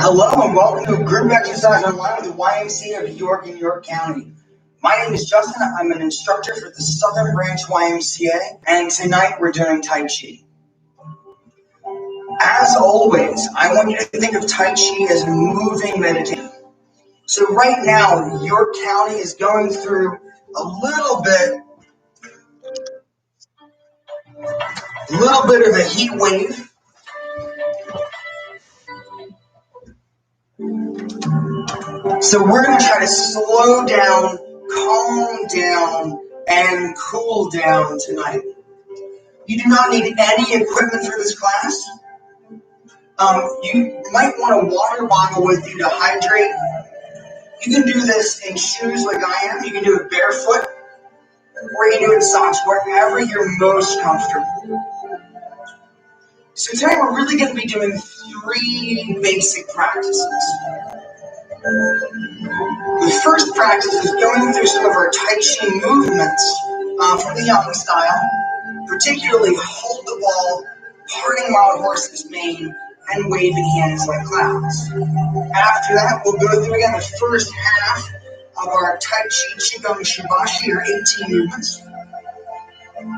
Hello and welcome to a group exercise online with the YMCA of York in York County. My name is Justin. I'm an instructor for the Southern Branch YMCA, and tonight we're doing Tai Chi. As always, I want you to think of Tai Chi as a moving meditation. So right now, York County is going through a little bit of a heat wave. So we're going to try to slow down, calm down, and cool down tonight. You do not need any equipment for this class. You might want a water bottle with you to hydrate. You can do this in shoes like I am. You can do it barefoot, or you can do it in socks, wherever you're most comfortable. So today we're really going to be doing 3 basic practices. The first practice is going through some of our Tai Chi movements from the Yang style, particularly hold the ball, parting wild horse's mane, and waving hands like clouds. After that, we'll go through again the first half of our Tai Chi Qigong Shibashi, or 18 movements. And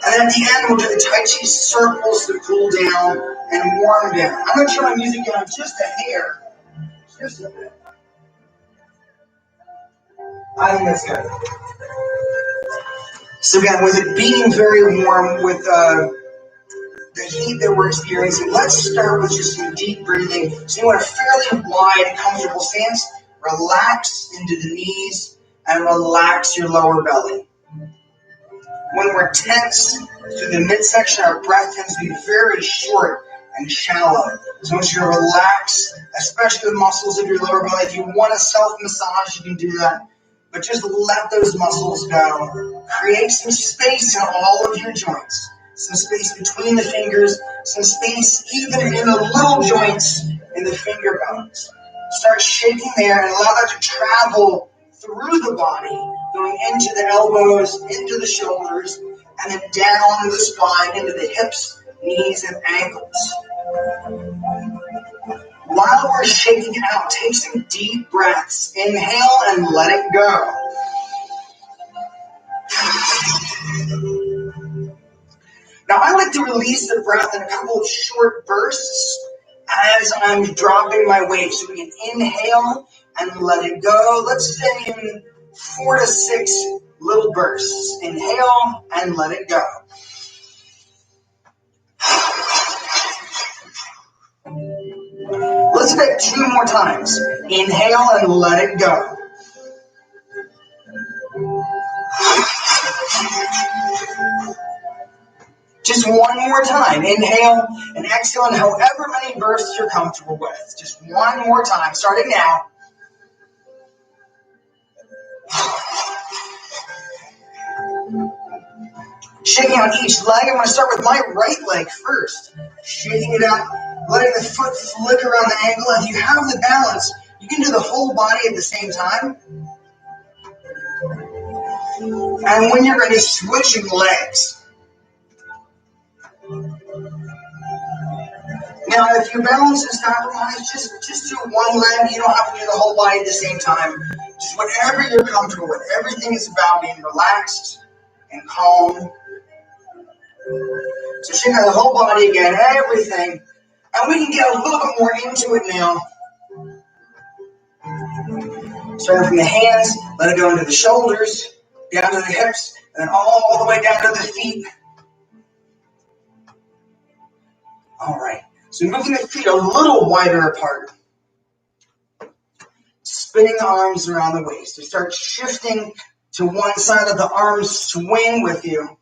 then at the end, we'll do the Tai Chi circles to cool down and warm down. I'm going to turn my music down just a hair. Just a bit. I think that's good. So again, with it being very warm, with the heat that we're experiencing, let's start with just some deep breathing. So you want a fairly wide, comfortable stance. Relax into the knees and relax your lower belly. When we're tense through the midsection, our breath tends to be very short and shallow. So I want you to relax, especially the muscles of your lower belly. If you want to self-massage, you can do that. But just let those muscles go. Create some space in all of your joints. Some space between the fingers. Some space even in the little joints in the finger bones. Start shaking there and allow that to travel through the body, going into the elbows, into the shoulders, and then down the spine, into the hips, knees, and ankles. While we're shaking it out, take some deep breaths. Inhale and let it go. Now, I like to release the breath in a couple of short bursts as I'm dropping my weight. So we can inhale and let it go. Let's say in 4 to 6 little bursts. Inhale and let it go. Let's do it 2 more times. Inhale and let it go. Just 1 more time. Inhale and exhale, and however many bursts you're comfortable with. Just 1 more time, starting now. Shaking out each leg. I'm going to start with my right leg first. Shaking it out, letting the foot flick around the ankle. If you have the balance, you can do the whole body at the same time. And when you're ready, switching legs. Now, if your balance is compromised, just do 1 leg. You don't have to do the whole body at the same time. Just whatever you're comfortable with. Everything is about being relaxed and calm. So shake out the whole body again, everything. And we can get a little bit more into it now. Starting from the hands, let it go into the shoulders, down to the hips, and then all the way down to the feet. All right. So moving the feet a little wider apart. Spinning the arms around the waist. So start shifting to one side of the arms, swing with you.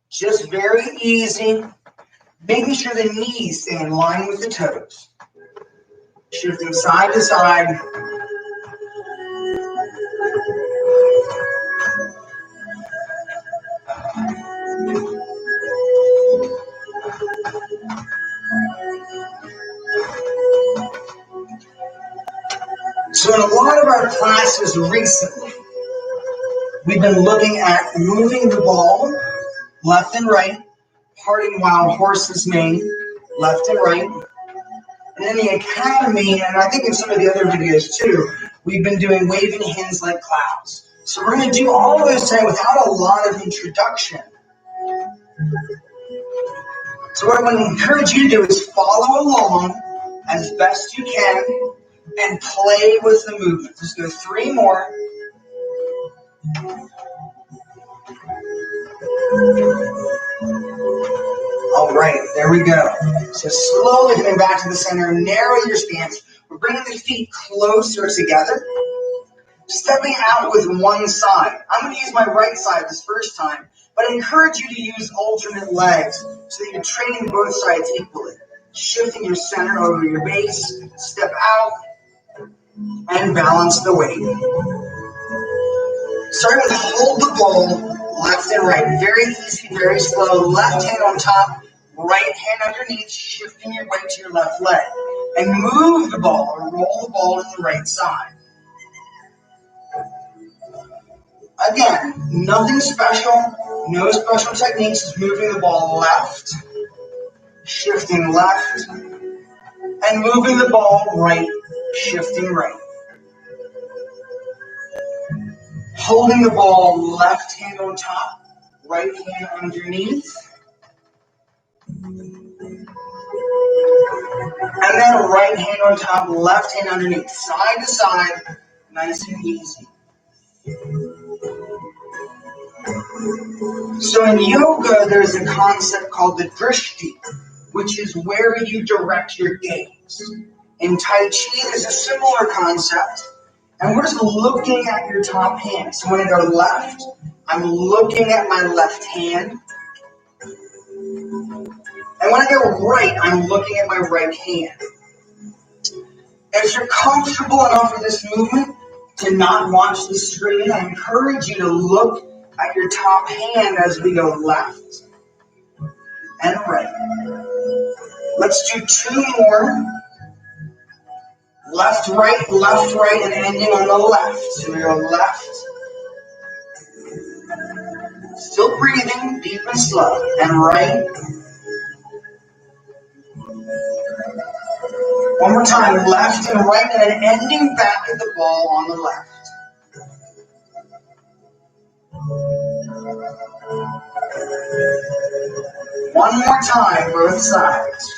Just very easy. Making sure the knees stay in line with the toes. Shifting side to side. So in a lot of our classes recently, we've been looking at moving the ball left and right, parting wild horse's mane, left and right. And in the academy, and I think in some of the other videos too, we've been doing waving hands like clouds. So we're going to do all of this today without a lot of introduction. So what I want to encourage you to do is follow along as best you can and play with the movement. Let's go 3 more. All right, there we go. So slowly coming back to the center, narrow your stance. We're bringing the feet closer together, stepping out with one side. I'm going to use my right side this first time, but I encourage you to use alternate legs so that you're training both sides equally. Shifting your center over your base, step out, and balance the weight. Starting with hold the ball, left and right. Very easy, very slow. Left hand on top, right hand underneath, shifting your weight to your left leg. And move the ball or roll the ball to the right side. Again, nothing special, no special techniques, just moving the ball left, shifting left, and moving the ball right, shifting right. Holding the ball, left hand on top, right hand underneath. And then right hand on top, left hand underneath, side to side, nice and easy. So in yoga, there's a concept called the drishti, which is where you direct your gaze. In Tai Chi, there's a similar concept, and we're just looking at your top hand. So when I go left, I'm looking at my left hand. And when I go right, I'm looking at my right hand. If you're comfortable enough with this movement to not watch the screen, I encourage you to look at your top hand as we go left and right. Let's do 2 more. Left, right, and ending on the left. So we go left. Still breathing, deep and slow. And right. One more time, left and right, and then ending back at the ball on the left. One more time, both sides.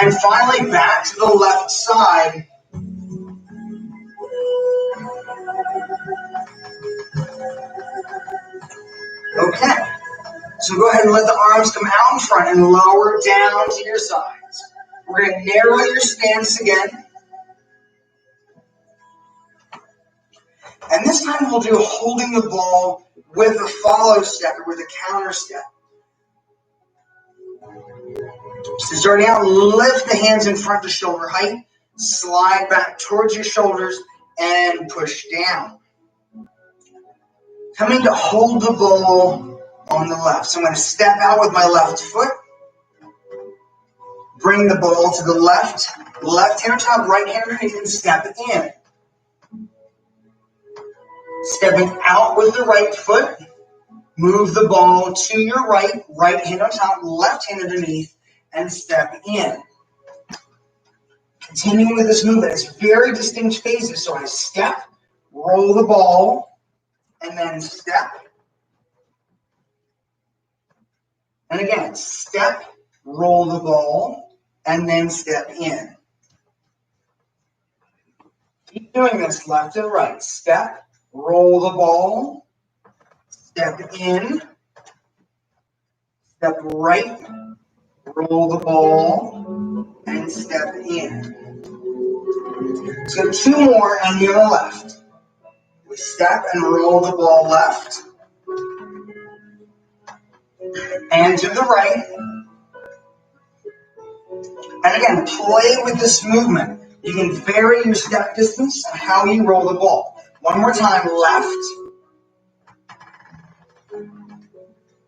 And finally, back to the left side. Okay, so go ahead and let the arms come out in front and lower down to your sides. We're going to narrow your stance again. And this time we'll do holding the ball with a follow step or with a counter step. So starting out, lift the hands in front to shoulder height, slide back towards your shoulders, and push down. Coming to hold the ball on the left. So I'm going to step out with my left foot, bring the ball to the left hand on top, right hand underneath, and step in. Stepping out with the right foot, move the ball to your right hand on top, left hand underneath, and step in. Continuing with this movement, it's very distinct phases. So I step, roll the ball, and then step. And again, step, roll the ball, and then step in. Keep doing this left and right. Step, roll the ball, step in, step right, roll the ball, and step in. So 2 more and you're on the left. We step and roll the ball left. And to the right. And again, play with this movement. You can vary your step distance and how you roll the ball. One more time, left,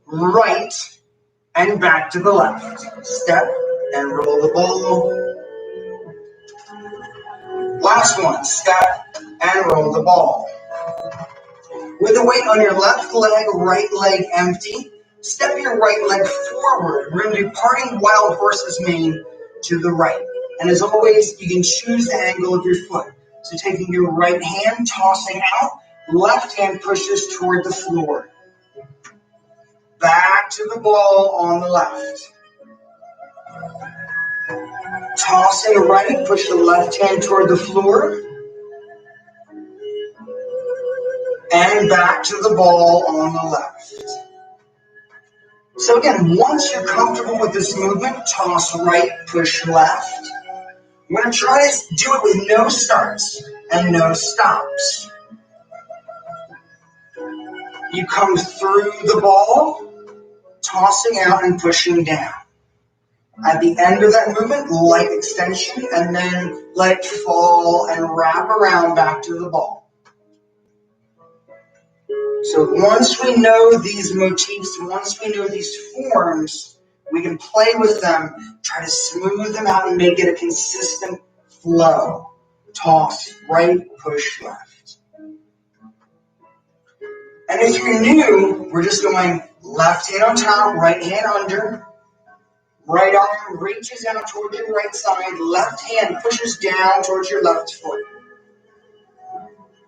right, and back to the left. Step and roll the ball. Last one, step and roll the ball. With the weight on your left leg, right leg empty, step your right leg forward. We're going to do parting wild horse's mane to the right. And as always, you can choose the angle of your foot. So taking your right hand, tossing out, left hand pushes toward the floor. Back to the ball on the left. Tossing right, push the left hand toward the floor. And back to the ball on the left. So again, once you're comfortable with this movement, toss right, push left. We're going to try to do it with no starts and no stops. You come through the ball, tossing out and pushing down. At the end of that movement, light extension, and then let it fall and wrap around back to the ball. So once we know these motifs, once we know these forms, we can play with them, try to smooth them out and make it a consistent flow. Toss, right, push, left. And if you're new, we're just going left hand on top, right hand under. Right arm reaches out towards your right side, left hand pushes down towards your left foot.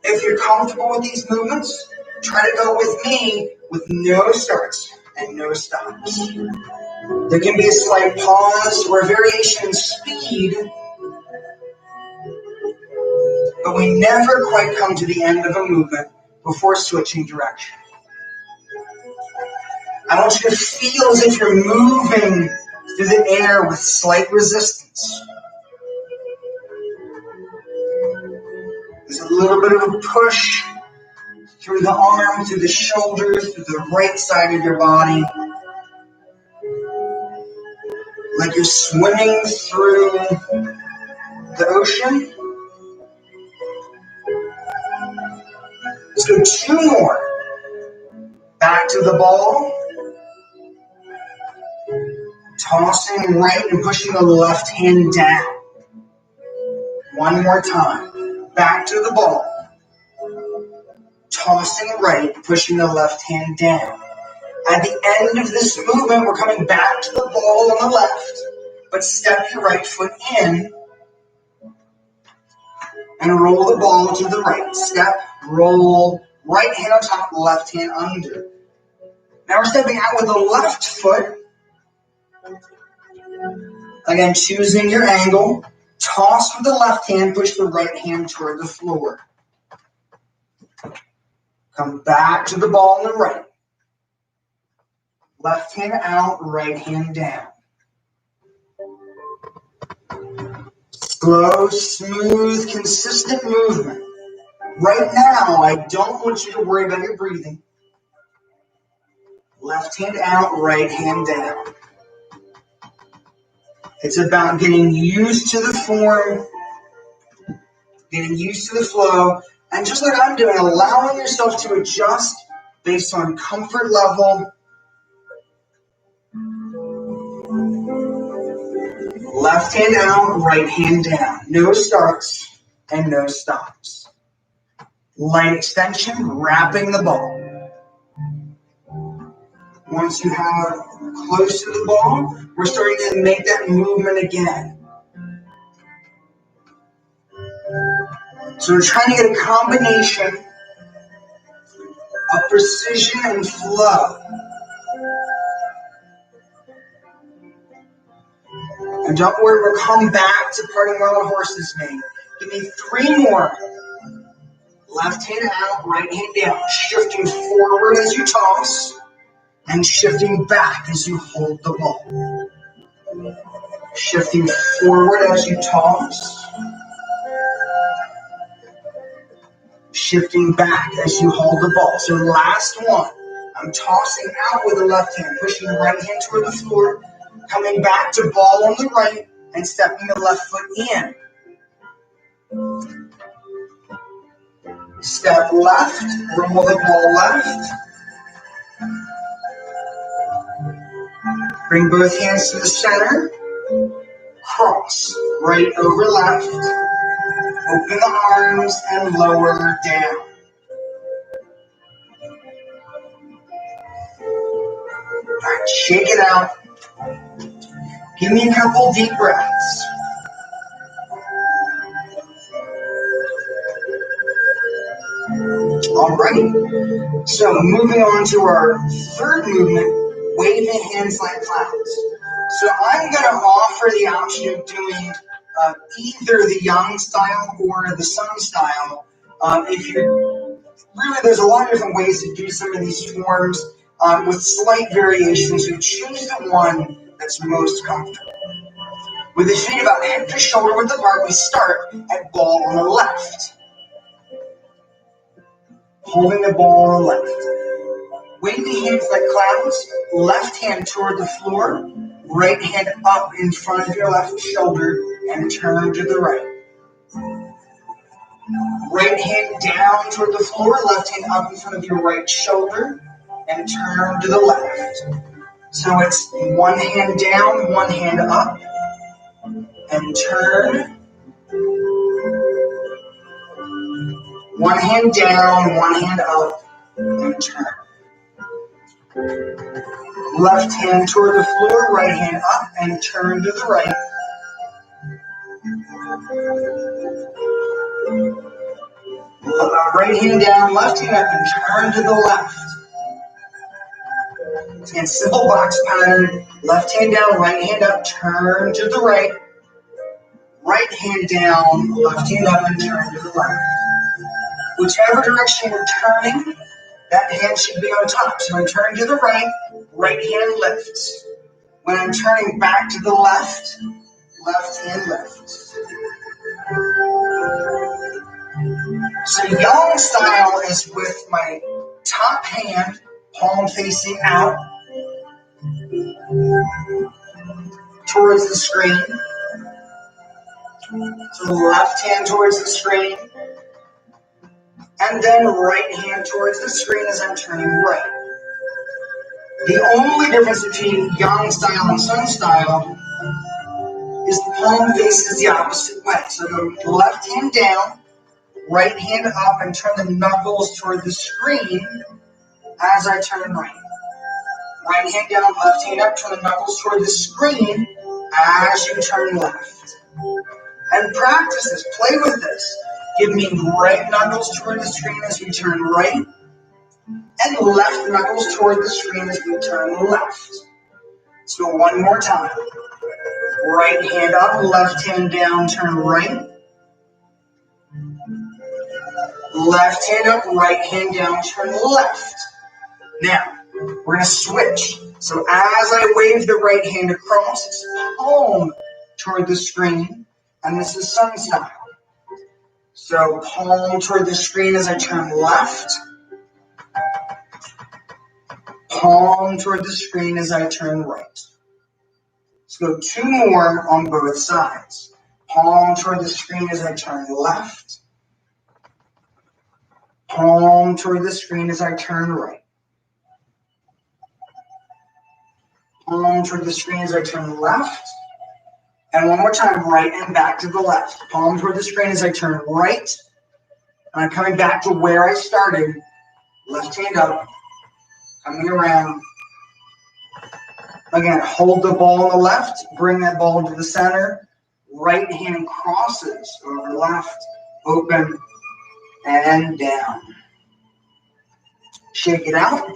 If you're comfortable with these movements, try to go with me with no starts and no stops. There can be a slight pause or a variation in speed, but we never quite come to the end of a movement before switching direction. I want you to feel as if you're moving through the air with slight resistance. There's a little bit of a push through the arm, through the shoulder, through the right side of your body. Like you're swimming through the ocean. Let's go two more. Back to the ball. Tossing right and pushing the left hand down. One more time. Back to the ball. Tossing right, pushing the left hand down. At the end of this movement, we're coming back to the ball on the left, but step your right foot in and roll the ball to the right. Step, roll, right hand on top, left hand under. Now we're stepping out with the left foot. Again, choosing your angle. Toss with the left hand, push the right hand toward the floor. Come back to the ball on the right. Left hand out, right hand down. Slow, smooth, consistent movement. Right now, I don't want you to worry about your breathing. Left hand out, right hand down. It's about getting used to the form, getting used to the flow, and just like I'm doing, allowing yourself to adjust based on comfort level. Left hand out, right hand down. No starts and no stops. Light extension, wrapping the ball. Once you have close to the ball, we're starting to make that movement again. So we're trying to get a combination of precision and flow. And don't worry, we'll come back to parting wild horse's mane. Give me three more. Left hand out, right hand down. Shifting forward as you toss, and shifting back as you hold the ball. Shifting forward as you toss. Shifting back as you hold the ball. So last one. I'm tossing out with the left hand, pushing the right hand toward the floor, coming back to ball on the right, and stepping the left foot in. Step left, roll the ball left. Bring both hands to the center. Cross, right over left. Open the arms and lower down. Shake it out. Give me a couple deep breaths. All right. So moving on to our third movement, waving hands like clouds. So I'm going to offer the option of doing either the yang style or the sun style. If you're really, there's a lot of different ways to do some of these forms with slight variations. So choose the one that's most comfortable. With the feet about hip to shoulder width apart, we start at ball on the left. Holding the ball on the left. Waving hands like clouds, left hand toward the floor, right hand up in front of your left shoulder and turn to the right. Right hand down toward the floor, left hand up in front of your right shoulder and turn to the left. So it's one hand down, one hand up, and turn. One hand down, one hand up, and turn. Left hand toward the floor, right hand up, and turn to the right. Right hand down, left hand up, and turn to the left. Again, simple box pattern. Left hand down, right hand up, turn to the right. Right hand down, left hand up, and turn to the left. Whichever direction you're turning, that hand should be on top. So I'm turning to the right, right hand lifts. When I'm turning back to the left, left hand lifts. So yang style is with my top hand, palm facing out towards the screen. So left hand towards the screen. And then right hand towards the screen as I'm turning right. The only difference between yang style and sun style is the palm faces the opposite way. So go left hand down, right hand up, and turn the knuckles toward the screen as I turn right. Right hand down, left hand up, turn the knuckles toward the screen as you turn left. And practice this, play with this. Give me right knuckles toward the screen as we turn right, and left knuckles toward the screen as we turn left. So one more time. Right hand up, left hand down, turn right. Left hand up, right hand down, turn left. Now, we're going to switch. So as I wave the right hand across, it's palm toward the screen, and this is sun style. So palm toward the screen as I turn left. Palm toward the screen as I turn right. Let's go two more on both sides. Palm toward the screen as I turn left. Palm toward the screen as I turn right. Palm toward the screen as I turn left. And one more time, right and back to the left. Palm toward the screen as I turn right. And I'm coming back to where I started. Left hand up, coming around. Again, hold the ball on the left, bring that ball into the center. Right hand crosses over left, open, and down. Shake it out.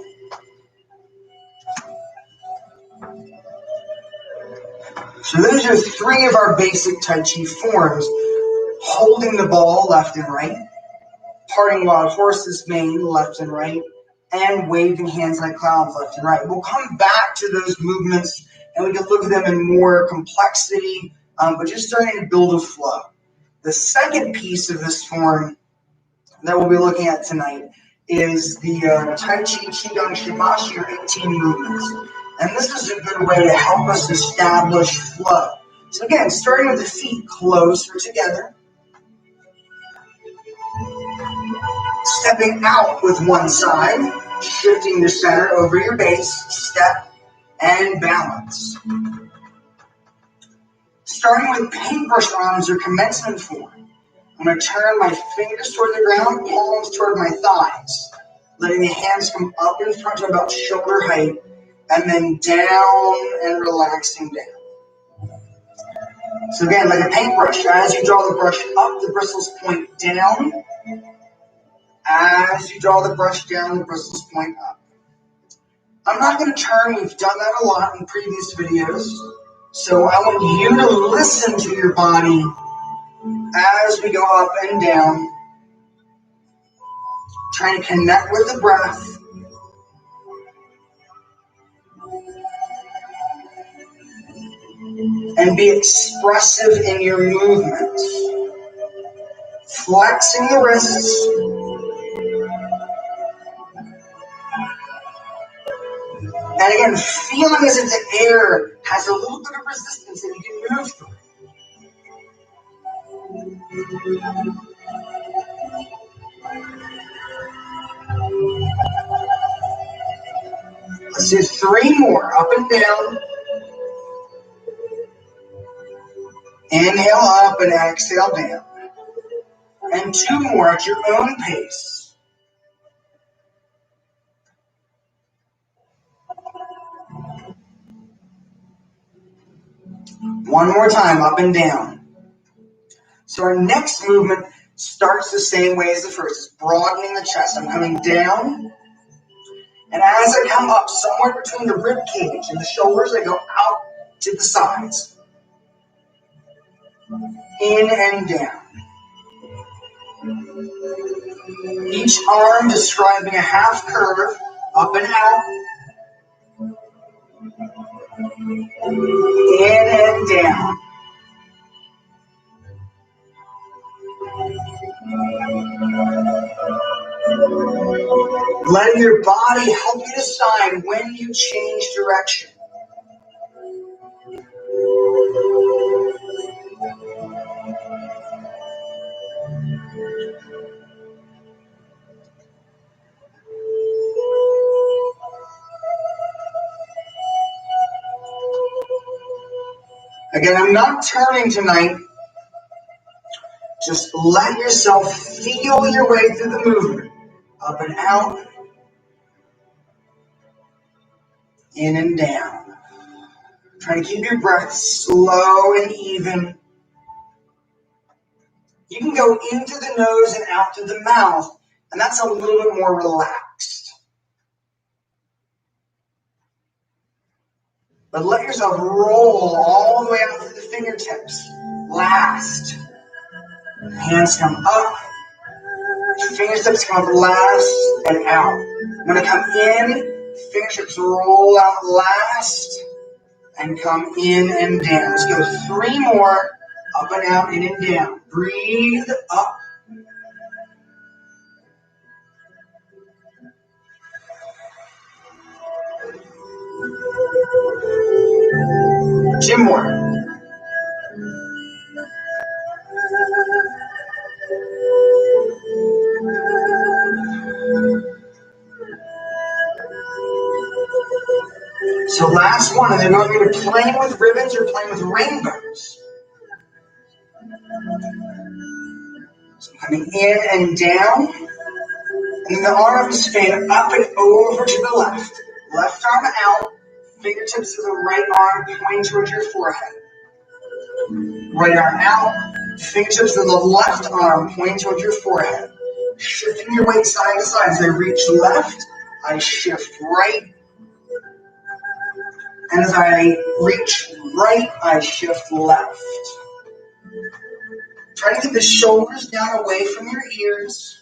So those are three of our basic Tai Chi forms. Holding the ball left and right, parting wild horses mane left and right, and waving hands like clouds left and right. We'll come back to those movements and we can look at them in more complexity, but just starting to build a flow. The second piece of this form that we'll be looking at tonight is the Tai Chi Qigong Shibashi, or 18 movements. And this is a good way to help us establish flow. So again, starting with the feet closer together. Stepping out with one side, shifting the center over your base, step and balance. Starting with paintbrush arms or commencement form. I'm going to turn my fingers toward the ground, palms toward my thighs, letting the hands come up in front to about shoulder height, and then down and relaxing down. So again, like a paintbrush, as you draw the brush up, the bristles point down. As you draw the brush down, the bristles point up. I'm not going to turn, we've done that a lot in previous videos. So I want you to listen to your body as we go up and down, trying to connect with the breath. And be expressive in your movements. Flexing the wrists. And again, feeling as if the air has a little bit of resistance that you can move through. Let's do 3 more, up and down. Inhale up and exhale down. And 2 more at your own pace. One more time, up and down. So our next movement starts the same way as the first. It's broadening the chest. I'm coming down. And as I come up, somewhere between the rib cage and the shoulders, I go out to the sides. In and down. Each arm describing a half curve, up and out. In and down. Letting your body help you decide when you change direction. Again, I'm not turning tonight. Just let yourself feel your way through the movement. Up and out. In and down. Try to keep your breath slow and even. You can go into the nose and out through the mouth, and that's a little bit more relaxed. But let yourself roll all the way out through the fingertips. Last. Hands come up. Fingertips come up last and out. When I come in, fingertips roll out last and come in and down. Let's go 3 more. Up and out, in and down. Breathe up. Two more. So last one, and then we're going to be playing with ribbons or playing with rainbows. So coming in and down, and then the arms fan up and over to the left. Left arm out, fingertips of the right arm pointing towards your forehead. Right arm out, fingertips of the left arm pointing towards your forehead. Shifting your weight side to side. As I reach left, I shift right. And as I reach right, I shift left. Try to get the shoulders down away from your ears.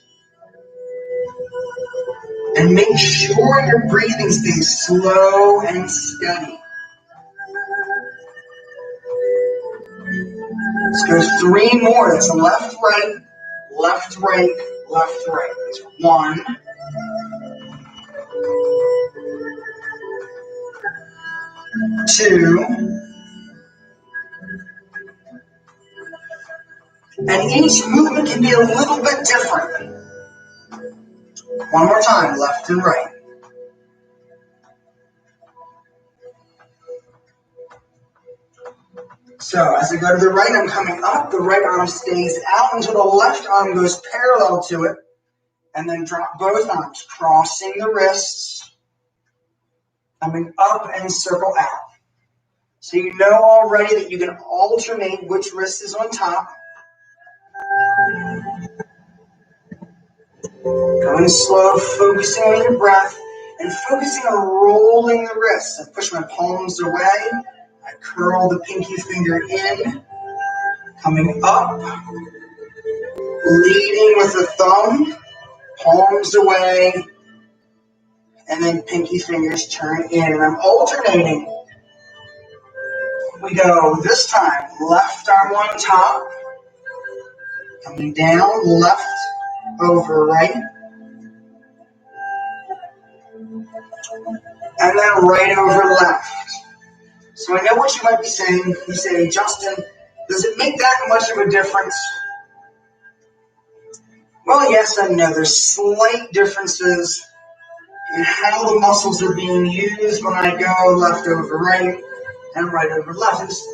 And make sure your breathing stays slow and steady. Let's go 3 more. That's left, right, left, right, left, right. That's 1. 2. And each movement can be a little bit different. 1 more time, left and right. So as I go to the right, I'm coming up. The right arm stays out until the left arm goes parallel to it. And then drop both arms, crossing the wrists. coming up and circle out. So you know already that you can alternate which wrist is on top. Going slow, focusing on your breath, and focusing on rolling the wrists. I push my palms away. I curl the pinky finger in, coming up, leading with the thumb, palms away, and then pinky fingers turn in. And I'm alternating. We go this time, left arm on top, coming down, left over right, and then right over left. So I know what you might be saying. You say, Justin, does it make that much of a difference? Well, yes and no. There's slight differences in how the muscles are being used when I go left over right and right over left. It's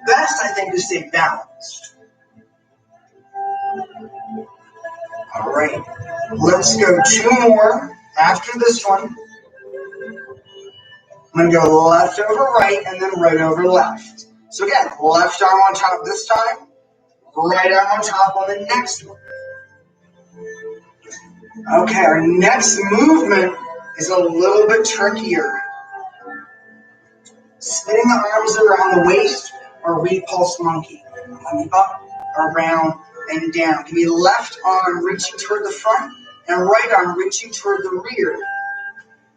best, I think, to stay balanced. All right, let's go 2 more after this one. I'm going to go left over right and then right over left. So again, left arm on top this time, right arm on top on the next one. Okay, our next movement is a little bit trickier. Spinning the arms around the waist or repulse monkey. Coming up, around, and down. Give me left arm reaching toward the front and right arm reaching toward the rear.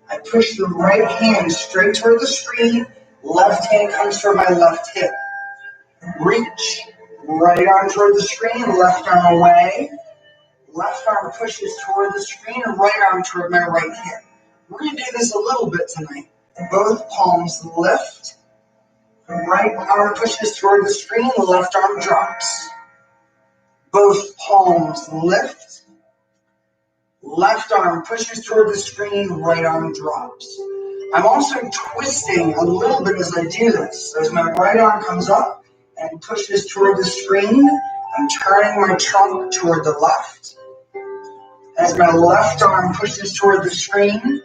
I push the right hand straight toward the screen. Left hand comes toward my left hip. Reach. Right arm toward the screen, left arm away. Left arm pushes toward the screen and right arm toward my right hip. We're going to do this a little bit tonight. Both palms lift. Right arm pushes toward the screen, the left arm drops. Both palms lift. Left arm pushes toward the screen, right arm drops. I'm also twisting a little bit as I do this. So as my right arm comes up and pushes toward the screen, I'm turning my trunk toward the left. As my left arm pushes toward the screen,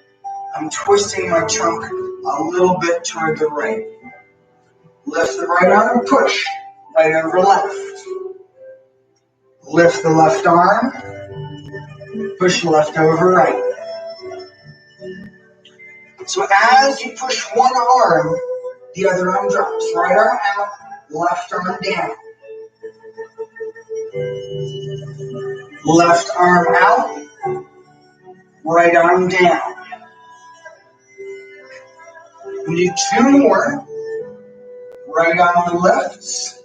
I'm twisting my trunk a little bit toward the right. Lift the right arm, push, right over left. Lift the left arm, push left over right. So as you push one arm, the other arm drops. Right arm out, left arm down. Left arm out, right arm down. We do 2 more. Right arm lifts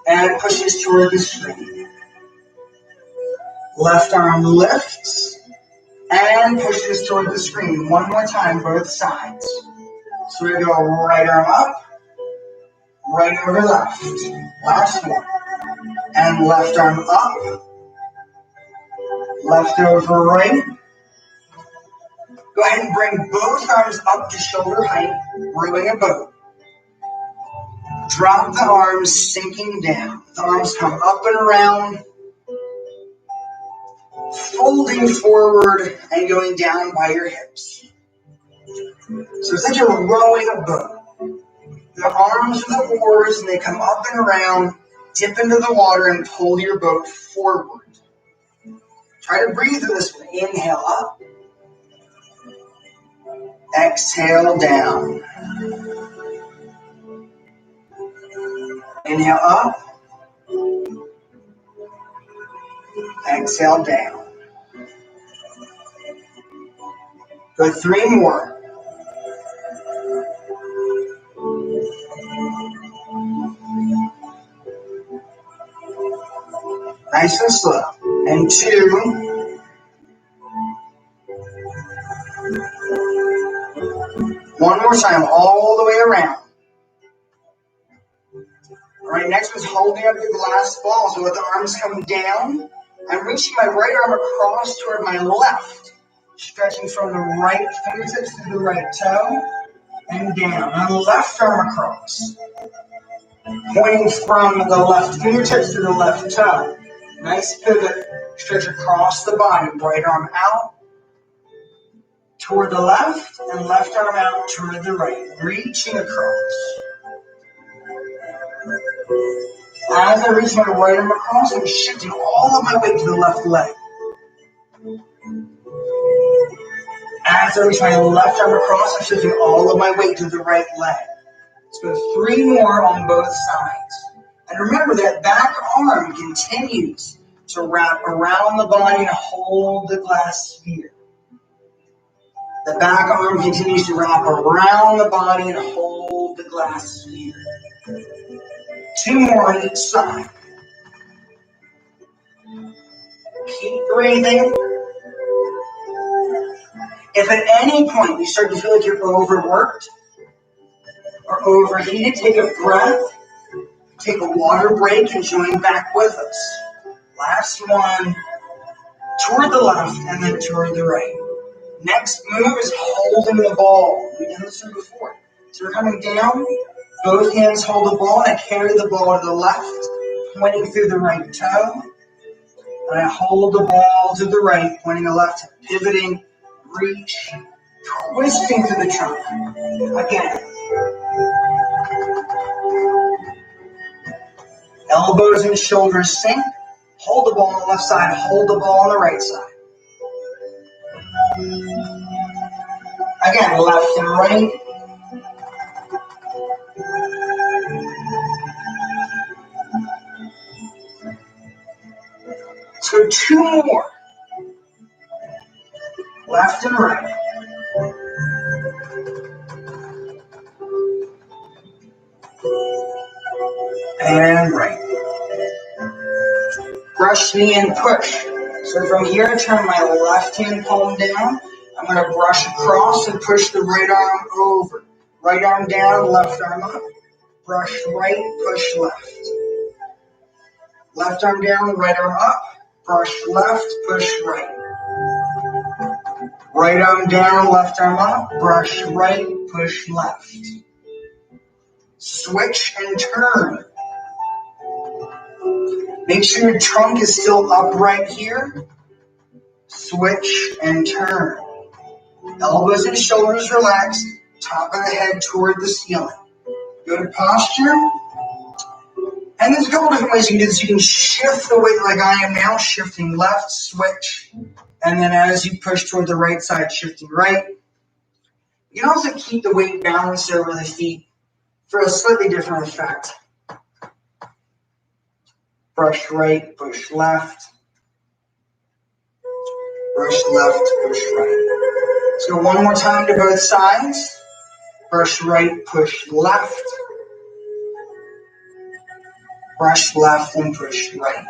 and pushes toward the screen. Left arm lifts and pushes toward the screen. One more time, both sides. So we go right arm up, right over left. Last one. And left arm up, left over right. Go ahead and bring both arms up to shoulder height, rowing a boat. Drop the arms, sinking down. The arms come up and around, folding forward and going down by your hips. So it's like you're rowing a boat. The arms are the oars and they come up and around, dip into the water and pull your boat forward. Try to breathe in this one. Inhale up. Exhale down. Inhale up. Exhale down. Good. 3 more. Nice and slow. And 2. One more time, all the way around. All right, next one's holding up the glass ball. So let the arms come down. I'm reaching my right arm across toward my left, stretching from the right fingertips to the right toe and down. And the left arm across, pointing from the left fingertips to the left toe. Nice pivot, stretch across the body. Right arm out, toward the left, and left arm out toward the right, reaching across. As I reach my right arm across, I'm shifting all of my weight to the left leg. As I reach my left arm across, I'm shifting all of my weight to the right leg. Let's go 3 more on both sides. And remember that back arm continues to wrap around the body and hold the glass sphere. The back arm continues to wrap around the body and hold the glass sphere. 2 more on each side. Keep breathing. If at any point you start to feel like you're overworked or overheated, take a breath, take a water break, and join back with us. Last one, toward the left and then toward the right. Next move is holding the ball. We've done this before. So we're coming down, both hands hold the ball, and I carry the ball to the left, pointing through the right toe. And I hold the ball to the right, pointing the left, pivoting, reach, twisting through the trunk. Again. Elbows and shoulders sink. Hold the ball on the left side, hold the ball on the right side. Again, left and right. So 2 more. Left and right. And right. Brush knee and push. So from here, I turn my left hand palm down. I'm going to brush across and push the right arm over. Right arm down, left arm up. Brush right, push left. Left arm down, right arm up. Brush left, push right. Right arm down, left arm up. Brush right, push left. Switch and turn. Make sure your trunk is still upright here. Switch and turn. Elbows and shoulders relaxed. Top of the head toward the ceiling. Good posture. And there's a couple different ways you can do this. You can shift the weight like I am now, shifting left, switch. And then as you push toward the right side, shifting right. You can also keep the weight balanced over the feet for a slightly different effect. Brush right, push left. Brush left, push right. So one more time to both sides. Brush right, push left. Brush left and push right.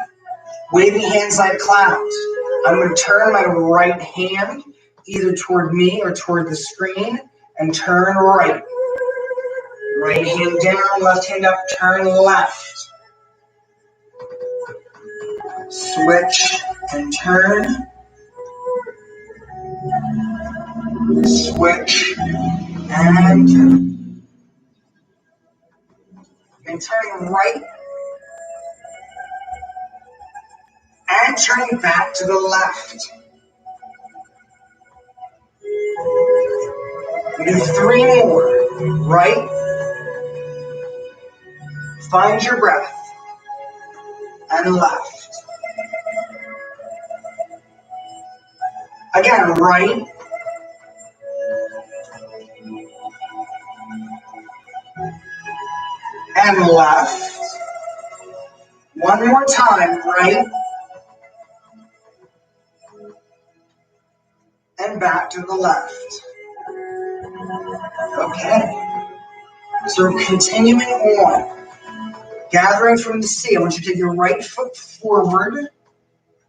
Waving hands like clouds. I'm going to turn my right hand either toward me or toward the screen and turn right. Right hand down, left hand up, turn left. Switch and turn. Switch and turn. And turning right and turning back to the left. We do 3 more. Right. Find your breath. And left. Again, right. And left. One more time, right. And back to the left. Okay. So we're continuing on. Gathering from the seat. I want you to take your right foot forward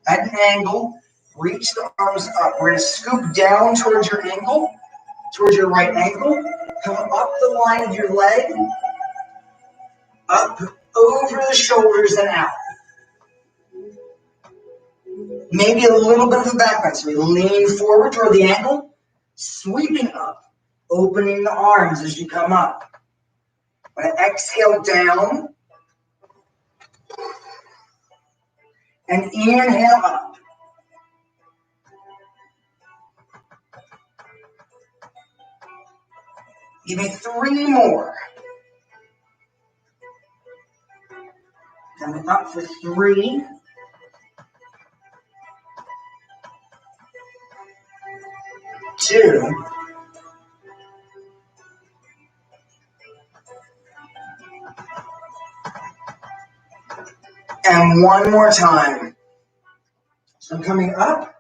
at an angle. Reach the arms up. We're going to scoop down towards your ankle, towards your right ankle. Come up the line of your leg, up over the shoulders and out. Maybe a little bit of a back bend. So we lean forward toward the ankle, sweeping up, opening the arms as you come up. I'm going to exhale down and inhale up. Give me 3 more. Coming up for 3. 2. And 1 more time. So I'm coming up.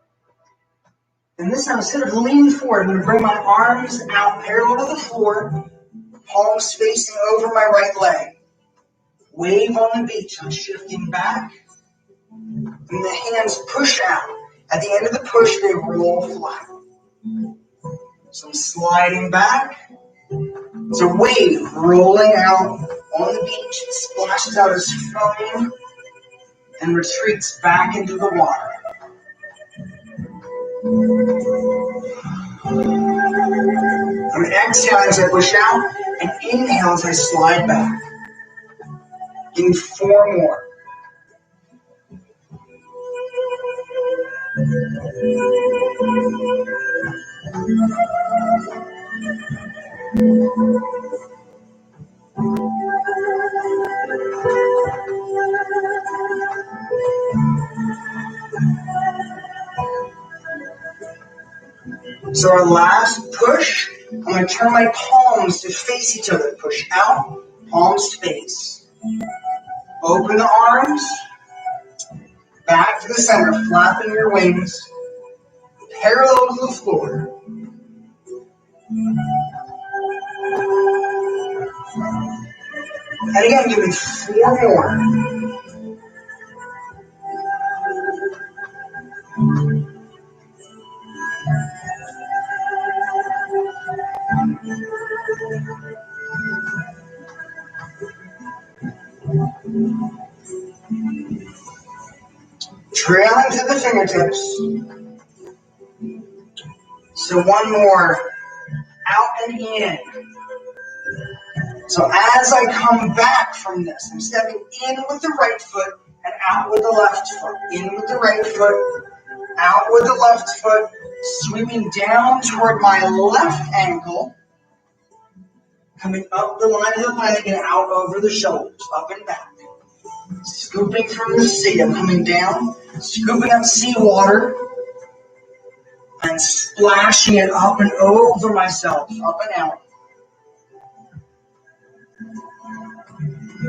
And this time, instead of leaning forward, I'm going to bring my arms out parallel to the floor, palms facing over my right leg. Wave on the beach. I'm shifting back. And the hands push out. At the end of the push, they roll flat. So I'm sliding back. It's a wave rolling out on the beach. It splashes out as foam and retreats back into the water. I'm exhaling as I push out and inhale as I slide back. Give me 4 more. So our last push, I'm going to turn my palms to face each other. Push out, palms face. Open the arms, back to the center, flapping your wings, parallel to the floor. And again, give me 4 more. Trailing to the fingertips. So 1 more. Out and in. So as I come back from this, I'm stepping in with the right foot and out with the left foot. In with the right foot, out with the left foot, sweeping down toward my left ankle, coming up the line of the leg and out over the shoulders, up and back. Scooping from the sea, I'm coming down, scooping up seawater, and splashing it up and over myself, up and out.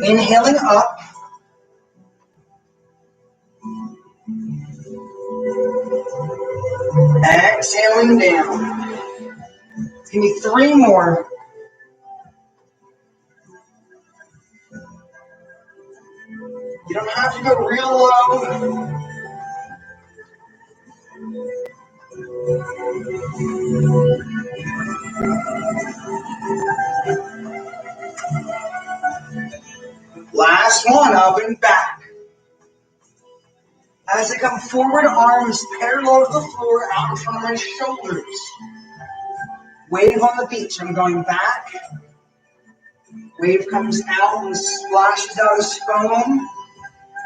Inhaling up. Exhaling down. Give me 3 more. You don't have to go real low. Last one, up and back. As I come forward, arms parallel to the floor, out in front of my shoulders. Wave on the beach. I'm going back. Wave comes out and splashes out as foam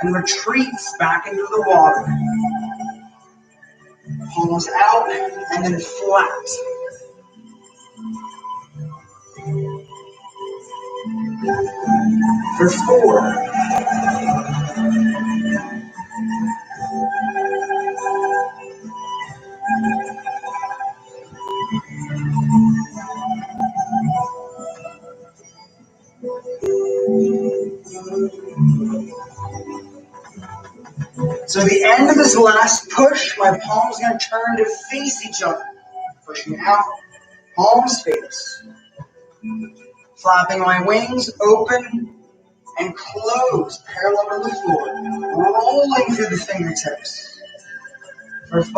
and retreats back into the water. Palms out and then flat. For 4. So at the end of this last push, my palms are going to turn to face each other. Pushing out, palms face. Flapping my wings open and close, parallel to the floor. Rolling through the fingertips. For 5.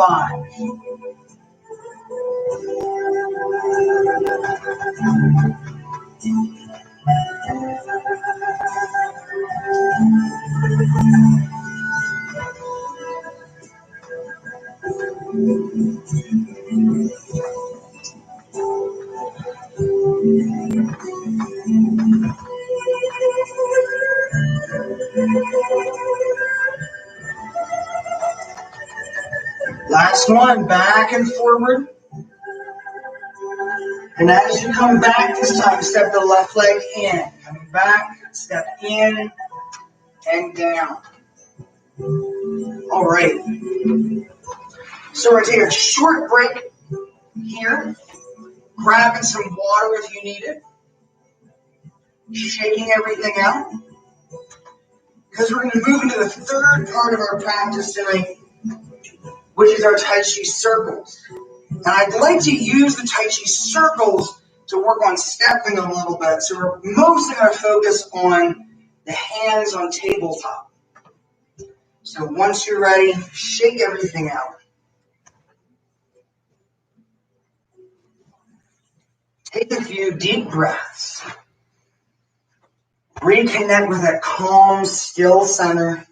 Last one, back and forward. And as you come back this time, step the left leg in. Coming back, step in and down. All right. So we're going to take a short break here. Grabbing some water if you need it. Shaking everything out. Because we're going to move into the third part of our practice tonight, which is our Tai Chi circles. And I'd like to use the Tai Chi circles to work on stepping a little bit. So we're mostly going to focus on the hands on tabletop. So once you're ready, shake everything out. Take a few deep breaths. Reconnect with that calm, still center.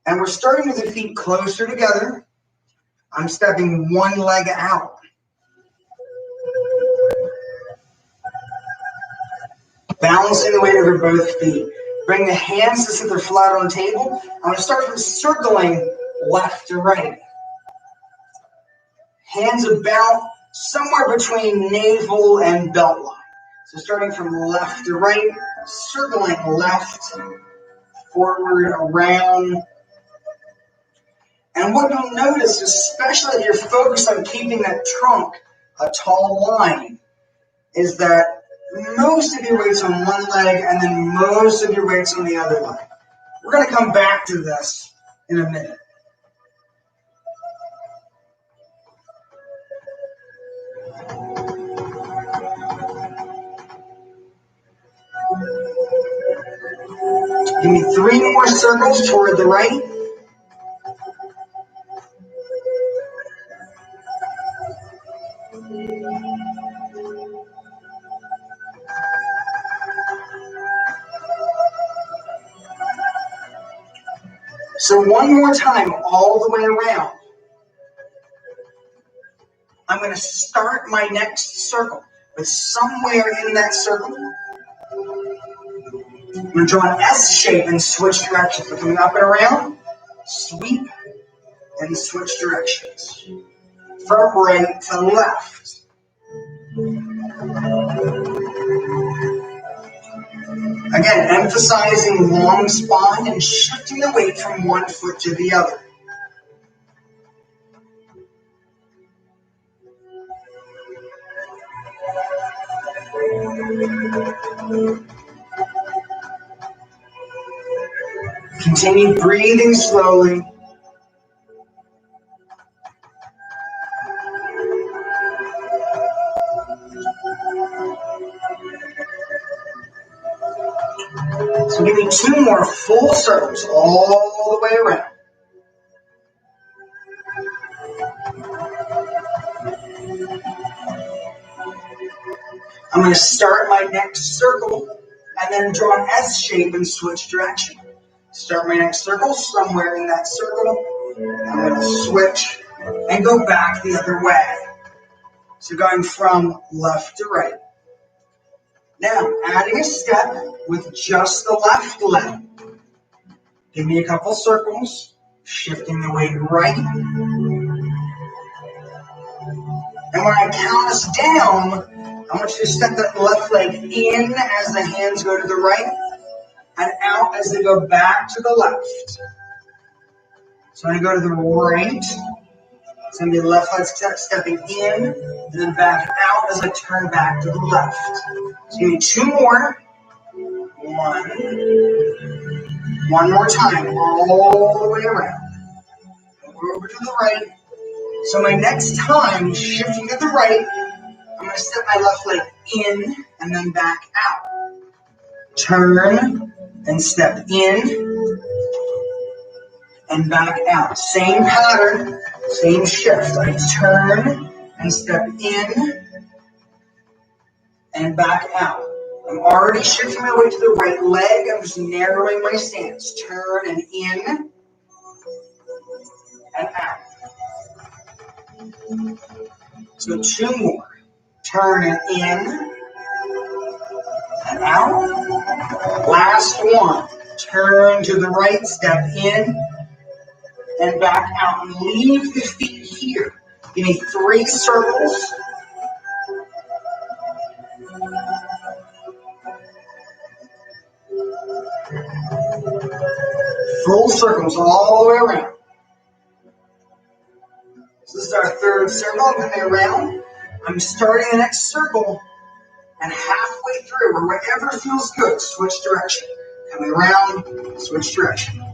And we're starting with the feet closer together. I'm stepping one leg out. Balancing the weight over both feet. Bring the hands to sit there flat on the table. I'm going to start from circling left to right. Hands about somewhere between navel and belt line. So starting from left to right, circling left, forward, around. And what you'll notice, especially if you're focused on keeping that trunk a tall line, is that most of your weight's on one leg and then most of your weight's on the other leg. We're going to come back to this in a minute. Give me 3 more circles toward the right. So one more time, all the way around. I'm going to start my next circle, but somewhere in that circle, I'm going to draw an S shape and switch directions. So coming up and around, sweep, and switch directions. From right to left. Again, emphasizing long spine and shifting the weight from one foot to the other. Continue breathing slowly. So give me 2 more full circles all the way around. I'm going to start my next circle and then draw an S shape and switch direction. Start my next circle somewhere in that circle. I'm going to switch and go back the other way. So going from left to right. Now, adding a step with just the left leg. Give me a couple circles, shifting the weight right. And when I count us down, I want you to step that left leg in as the hands go to the right and out as they go back to the left. So I'm going to go to the right. It's going to be the left leg stepping in and then back out as I turn back to the left. So give me 2 more. 1 more time, all the way around. Over to the right. So my next time, shifting to the right, I'm going to step my left leg in and then back out. Turn and step in and back out. Same pattern, same shift. I turn and step in and back out. I'm already shifting my weight to the right leg. I'm just narrowing my stance. Turn and in and out. So 2 more. Turn and in and out. Last one. Turn to the right, step in and back out. And leave the feet here. Give me 3 circles. full circles all the way around. So this is our third circle. I'm coming around. I'm starting the next circle, and halfway through, or wherever feels good, switch direction. Coming around, switch direction.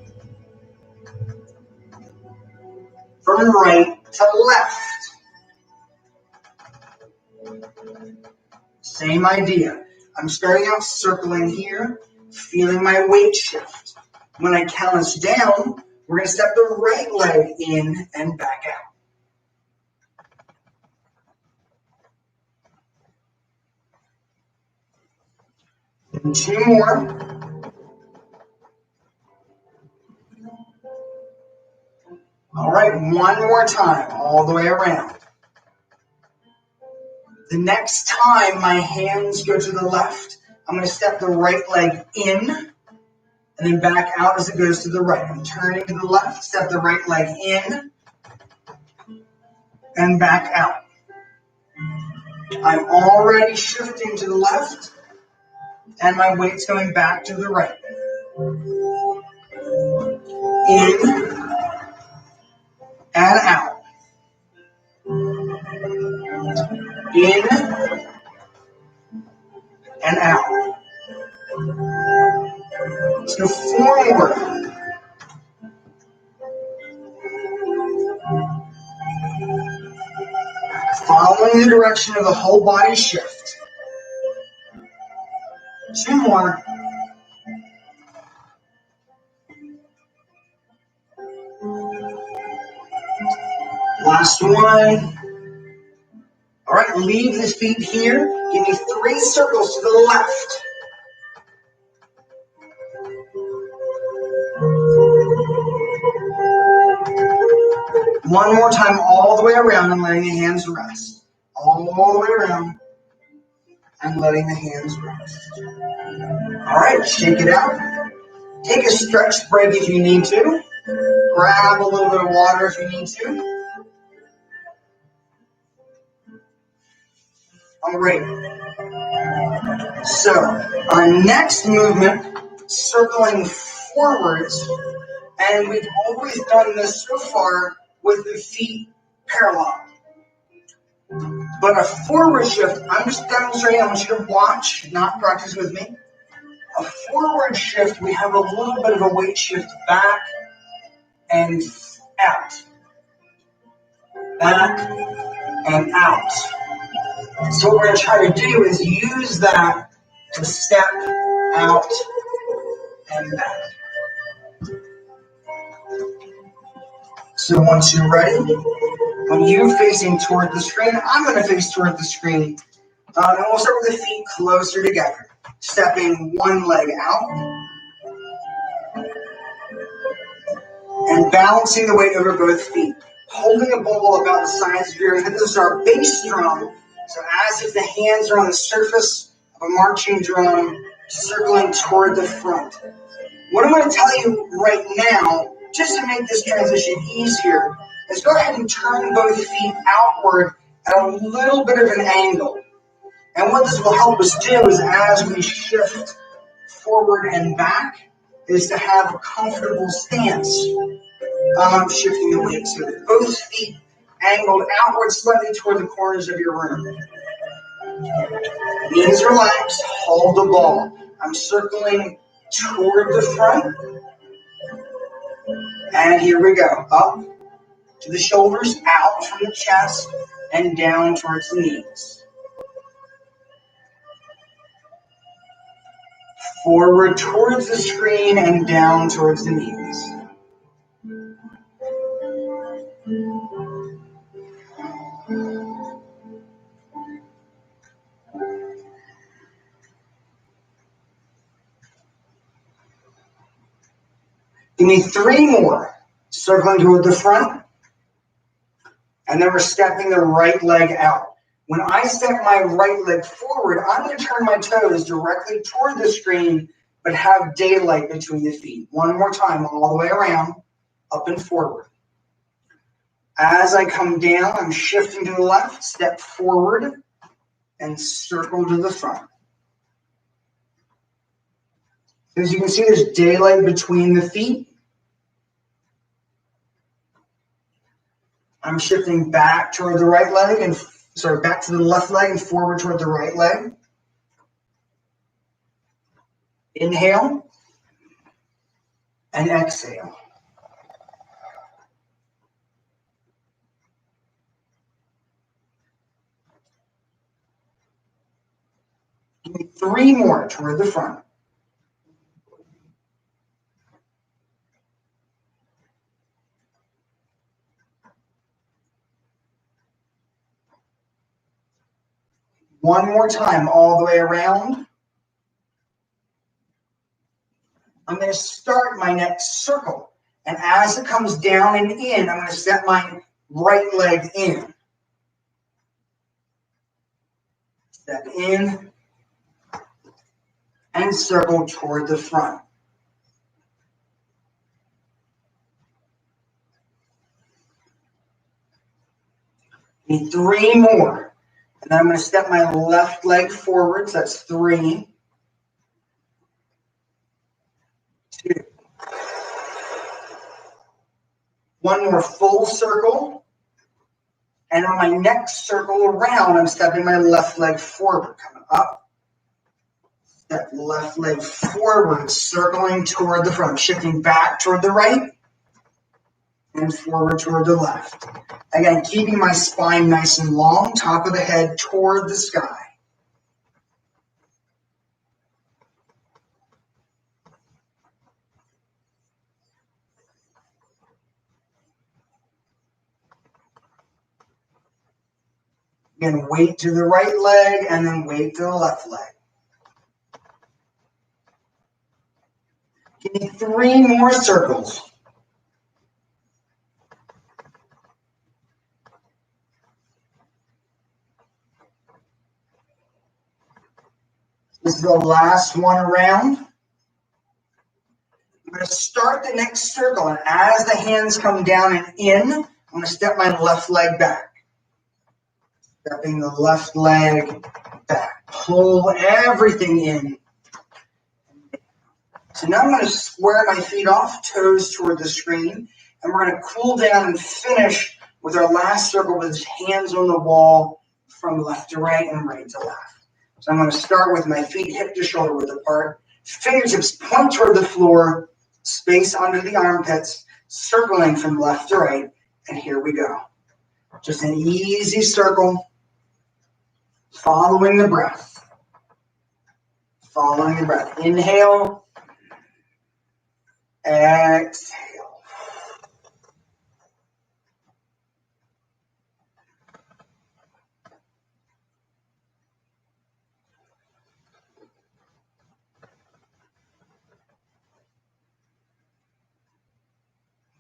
From right to left. Same idea. I'm starting out circling here, feeling my weight shift. When I count us down, we're going to step the right leg in and back out. And two more. All right, one more time, all the way around. The next time my hands go to the left, I'm going to step the right leg in and then back out as it goes to the right. I'm turning to the left, step the right leg in and back out. I'm already shifting to the left and my weight's going back to the right. In and out. In and out. Let's go forward. Following the direction of the whole body shift. Two more. Last one. All right, leave this feet here. Give me 3 circles to the left. One more time all the way around and letting the hands rest. All the way around and letting the hands rest. All right, shake it out. Take a stretch break if you need to. Grab a little bit of water if you need to. All right. So, our next movement, circling forwards, and we've always done this so far with the feet parallel. But a forward shift, I'm just demonstrating, I want you to watch, not practice with me. A forward shift, we have a little bit of a weight shift back and out. Back and out. So what we're going to try to do is use that to step out and back. So once you're ready, when you're facing toward the screen, I'm going to face toward the screen. And we'll start with the feet closer together. Stepping one leg out. And balancing the weight over both feet. Holding a ball about the size of your head. This is our bass drum. So as if the hands are on the surface of a marching drum, circling toward the front. What I'm going to tell you right now, just to make this transition easier, is go ahead and turn both feet outward at a little bit of an angle. And what this will help us do is as we shift forward and back, is to have a comfortable stance. Shifting the weight so that both feet angled outward slightly toward the corners of your room. Knees relaxed, hold the ball. I'm circling toward the front. And here we go. Up to the shoulders, out from the chest, and down towards the knees. Forward towards the screen and down towards the knees. Give me 3 more. Circling toward the front. And then we're stepping the right leg out. When I step my right leg forward, I'm going to turn my toes directly toward the screen, but have daylight between the feet. One more time, all the way around, up and forward. As I come down, I'm shifting to the left, step forward, and circle to the front. As you can see, there's daylight between the feet. I'm shifting back toward the right leg and back to the left leg and forward toward the right leg. Inhale and exhale. Give me 3 more toward the front. One more time, all the way around. I'm going to start my next circle. And as it comes down and in, I'm going to step my right leg in. Step in and circle toward the front. Need 3 more. And then I'm going to step my left leg forward. So that's 3, 2. One more full circle. And on my next circle around, I'm stepping my left leg forward. Coming up. Step left leg forward, circling toward the front. Shifting back toward the right and forward toward the left. Again, keeping my spine nice and long, top of the head toward the sky. Again, weight to the right leg and then weight to the left leg. Give me 3 more circles. This is the last one around. I'm going to start the next circle, and as the hands come down and in, I'm going to step my left leg back. Stepping the left leg back. Pull everything in. So now I'm going to square my feet off, toes toward the screen, and we're going to cool down and finish with our last circle with hands on the wall from left to right and right to left. So I'm going to start with my feet hip to shoulder width apart, fingertips point toward the floor, space under the armpits, circling from left to right, and here we go. Just an easy circle, following the breath. Following the breath. Inhale, exhale.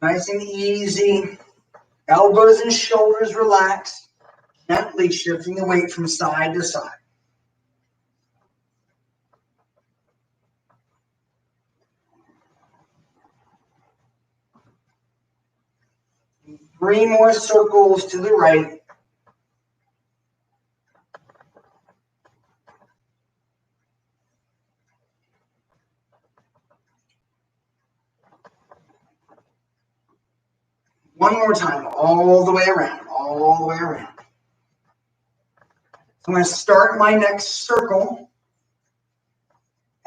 Nice and easy. Elbows and shoulders relaxed. Gently shifting the weight from side to side. Three more circles to the right. One more time, all the way around, all the way around. I'm going to start my next circle.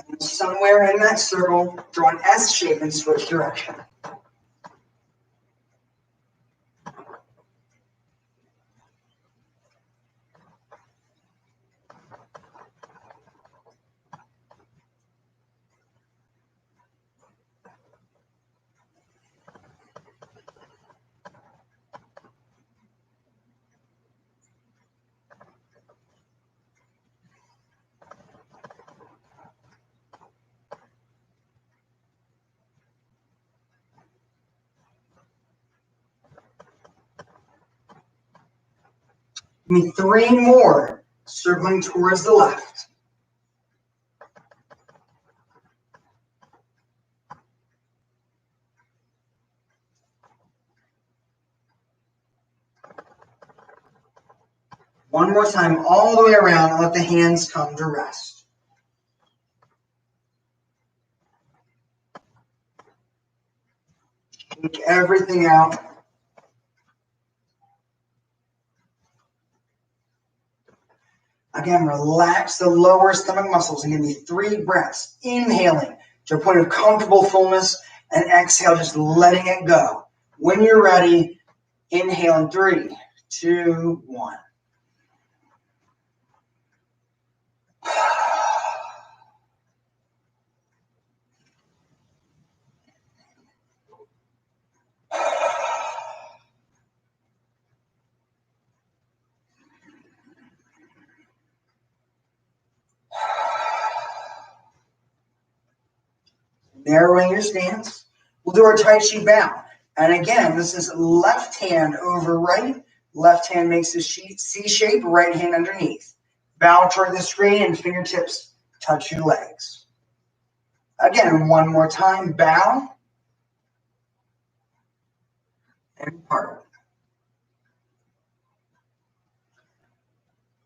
And somewhere in that circle, draw an S shape and switch direction. Give me 3 more, circling towards the left. One more time, all the way around, and let the hands come to rest. Shake everything out. Again, relax the lower stomach muscles and give me 3 breaths. Inhaling to a point of comfortable fullness, and exhale, just letting it go. When you're ready, inhale in 3, 2, 1. Narrowing your stance. We'll do our Tai Chi bow. And again, this is left hand over right. Left hand makes a C shape, right hand underneath. Bow toward the screen and fingertips touch your legs. Again, one more time. Bow and part.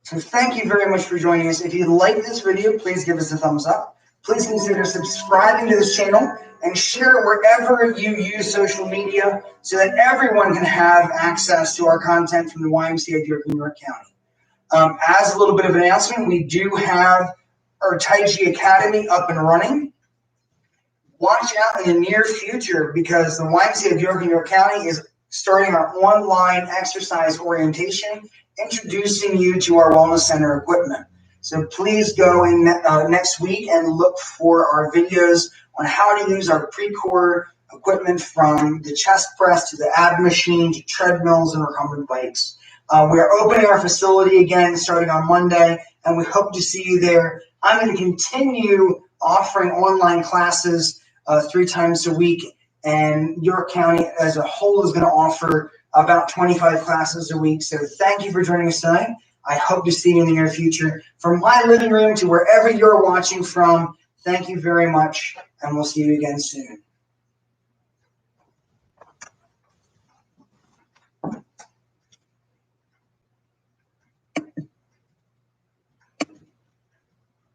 So thank you very much for joining us. If you like this video, please give us a thumbs up. Please consider subscribing to this channel and share it wherever you use social media so that everyone can have access to our content from the YMCA of York County. As a little bit of an announcement, we do have our Tai Chi Academy up and running. Watch out in the near future because the YMCA of York County is starting our online exercise orientation, introducing you to our wellness center equipment. So please go in next week and look for our videos on how to use our pre-core equipment, from the chest press to the ab machine to treadmills and recumbent bikes. We are opening our facility again starting on Monday, and we hope to see you there. I'm going to continue offering online classes 3 times a week, and York County as a whole is going to offer about 25 classes a week. So thank you for joining us tonight. I hope to see you in the near future. From my living room to wherever you're watching from, thank you very much, and we'll see you again soon.